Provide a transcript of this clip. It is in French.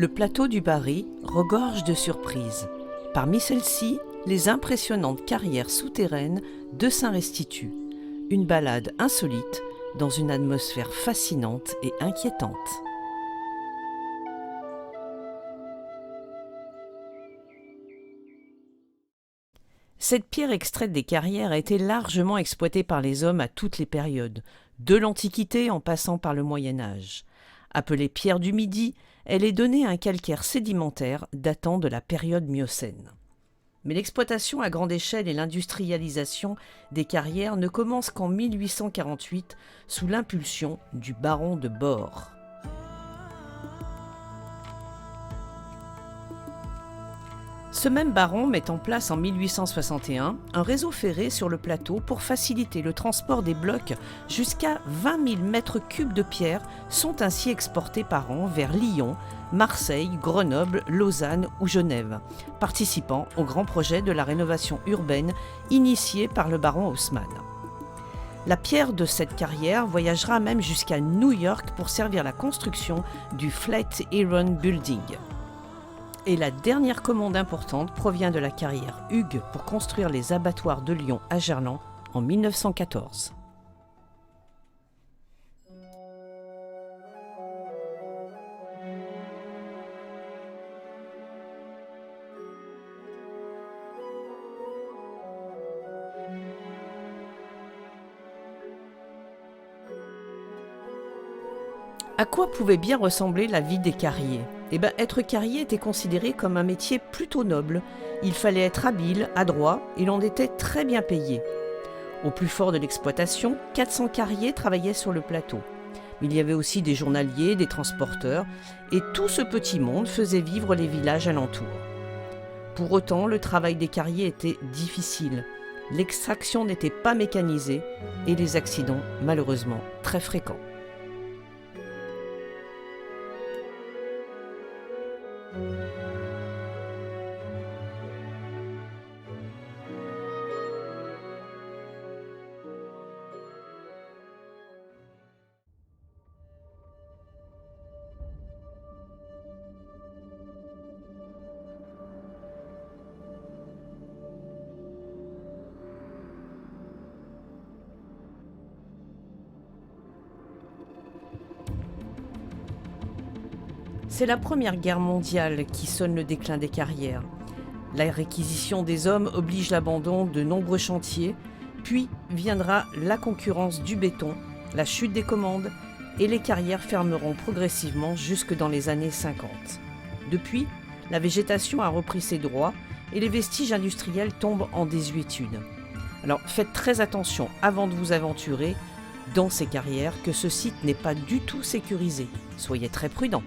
Le plateau du Barry regorge de surprises. Parmi celles-ci, les impressionnantes carrières souterraines de Saint-Restitut. Une balade insolite dans une atmosphère fascinante et inquiétante. Cette pierre extraite des carrières a été largement exploitée par les hommes à toutes les périodes, de l'Antiquité en passant par le Moyen-Âge. Appelée pierre du Midi, elle est donnée à un calcaire sédimentaire datant de la période miocène. Mais l'exploitation à grande échelle et l'industrialisation des carrières ne commencent qu'en 1848 sous l'impulsion du baron de Bord. Ce même baron met en place en 1861 un réseau ferré sur le plateau pour faciliter le transport des blocs. Jusqu'à 20 000 mètres cubes de pierre sont ainsi exportés par an vers Lyon, Marseille, Grenoble, Lausanne ou Genève, participant au grand projet de la rénovation urbaine initié par le baron Haussmann. La pierre de cette carrière voyagera même jusqu'à New York pour servir la construction du Flatiron Building. Et la dernière commande importante provient de la carrière Hugues pour construire les abattoirs de Lyon à Gerland en 1914. À quoi pouvait bien ressembler la vie des carriers ? Être carrier était considéré comme un métier plutôt noble. Il fallait être habile, adroit, et l'on était très bien payé. Au plus fort de l'exploitation, 400 carriers travaillaient sur le plateau. Il y avait aussi des journaliers, des transporteurs, et tout ce petit monde faisait vivre les villages alentours. Pour autant, le travail des carriers était difficile. L'extraction n'était pas mécanisée, et les accidents, malheureusement, très fréquents. C'est la Première Guerre mondiale qui sonne le déclin des carrières. La réquisition des hommes oblige l'abandon de nombreux chantiers, puis viendra la concurrence du béton, la chute des commandes, et les carrières fermeront progressivement jusque dans les années 50. Depuis, la végétation a repris ses droits et les vestiges industriels tombent en désuétude. Alors faites très attention avant de vous aventurer dans ces carrières que ce site n'est pas du tout sécurisé. Soyez très prudents.